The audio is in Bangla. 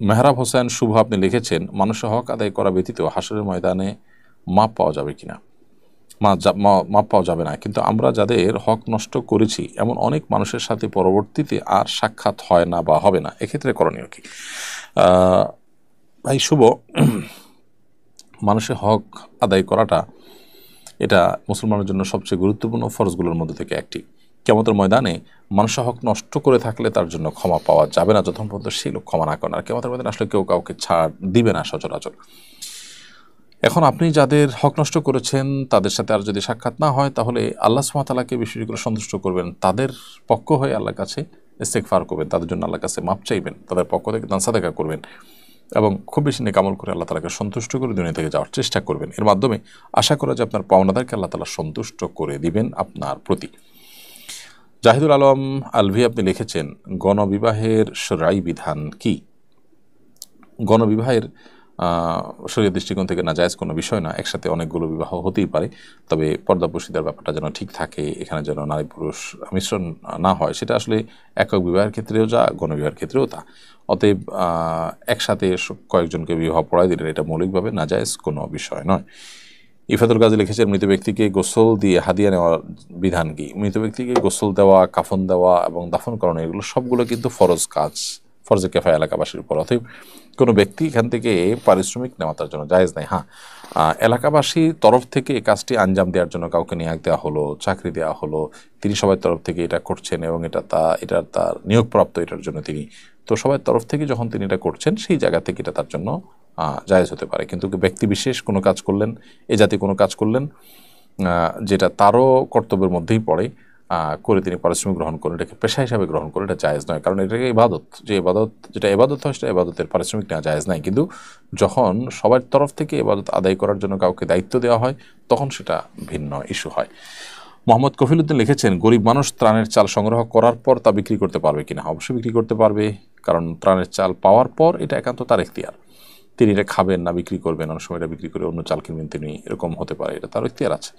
মেহরাব হোসেন শুভ আপনি লিখেছেন, মানুষের হক আদায় করা ব্যতীত হাসরের ময়দানে মাপ পাওয়া যাবে কিনা? মাপ পাওয়া যাবে না, কিন্তু আমরা যাদের হক নষ্ট করেছি এমন অনেক মানুষের সাথে পরবর্তীতে আর সাক্ষাৎ হয় না বা হবে না, এক্ষেত্রে করণীয় কি? ভাই শুভ, মানুষের হক আদায় করাটা এটা মুসলমানের জন্য সবচেয়ে গুরুত্বপূর্ণ ফরজগুলোর মধ্যে থেকে একটি। কিয়ামতের ময়দানে মানুষের হক নষ্ট করে থাকলে তার জন্য ক্ষমা পাওয়া যাবে না যতক্ষণ পর্যন্ত সেই লোক ক্ষমা না করেন। আর কিয়ামতের ময়দানে আসলে কেউ কাউকে ছাড় দিবে না সচরাচর। এখন আপনি যাদের হক নষ্ট করেছেন তাদের সাথে আর যদি সাক্ষাৎ না হয়, তাহলে আল্লাহ সুবহানাহু ওয়া তাআলাকে বেশি করে সন্তুষ্ট করবেন, তাদের পক্ষ হয়ে আল্লাহর কাছে ইস্তেগফার করবেন, তাদের জন্য আল্লাহর কাছে মাপ চাইবেন, তাদের পক্ষ থেকে দান সাদাকা করবেন এবং খুব বেশি নেক আমল করে আল্লাহ তাআলাকে সন্তুষ্ট করে দুনিয়া থেকে যাওয়ার চেষ্টা করবেন। এর মাধ্যমে আশা করা যে আপনার পাওনাদারকে আল্লাহ তাআলা সন্তুষ্ট করে দিবেন আপনার প্রতি। জাহিদুল আলম আলভি আপনি লিখেছেন, গণবিবাহের শরঈ বিধান কি? গণবিবাহের শরীয়ত দৃষ্টিকোণ থেকে নাজায়েজ কোনো বিষয় না, একসাথে অনেকগুলো বিবাহ হতেই পারে, তবে পর্দাপোশিদার ব্যাপারটা যেন ঠিক থাকে, এখানে যেন নারী পুরুষ মিশ্রণ না হয়, সেটা আসলে একক বিবাহের ক্ষেত্রেও যা, গণবিবাহের ক্ষেত্রেও তা। অতএব একসাথে কয়েকজনকে বিবাহ পড়াই দিলেন এটা মৌলিকভাবে নাজায়েজ কোনো বিষয় নয়। ইফাতুল গাজী লিখেছেন, মৃত ব্যক্তিকে গোসল দিয়ে হাদিয়া নেওয়ার বিধান কি? মৃত ব্যক্তিকে গোসল দেওয়া, কাফন দেওয়া এবং দাফন করানো, এগুলো সবগুলো কিন্তু ফরজ কাজ, ফরজে কেফায়া এলাকাবাসীর উপর। অতএব কোনো ব্যক্তি এখান থেকে পারিশ্রমিক নেওয়া তার জন্য জায়েজ নাই। হ্যাঁ, এলাকাবাসীর তরফ থেকে এই কাজটি আঞ্জাম দেওয়ার জন্য কাউকে নিয়োগ দেওয়া হলো, চাকরি দেওয়া হলো, তিনি সবার তরফ থেকে এটা করছেন এবং এটা তার নিয়োগপ্রাপ্ত, এটার জন্য তিনি তো সবার তরফ থেকে যখন তিনি এটা করছেন সেই জায়গা থেকে এটা তার জন্য জায়েজ হতে পারে। কিন্তু ব্যক্তি বিশেষ কোনো কাজ করলেন, এ জাতীয় কোনো কাজ করলেন যেটা তারও কর্তব্যের মধ্যেই পড়ে, করে তিনি পারিশ্রমিক গ্রহণ করেন, এটাকে পেশা হিসাবে গ্রহণ করেন, এটা জায়েজ নয়। কারণ এটাকে ইবাদত, যেটা ইবাদত হয় সেটা ইবাদতের পারিশ্রমিক নেওয়া জায়েজ নাই। কিন্তু যখন সবার তরফ থেকে ইবাদত আদায় করার জন্য কাউকে দায়িত্ব দেওয়া হয় তখন সেটা ভিন্ন ইস্যু হয়। মোহাম্মদ কফিলউদ্দিন লিখেছেন, গরিব মানুষ ত্রাণের চাল সংগ্রহ করার পর তা বিক্রি করতে পারবে কিনা? অবশ্যই বিক্রি করতে পারবে, কারণ ত্রাণের চাল পাওয়ার পর এটা একান্ত তার এখতিয়ার। তিনি এটা খাবেন না বিক্রি করবেন, অনেক সময় এটা বিক্রি করে অন্য চাল কিনবেন তিনি, এরকম হতে পারে, এটা তার এখতিয়ার আছে।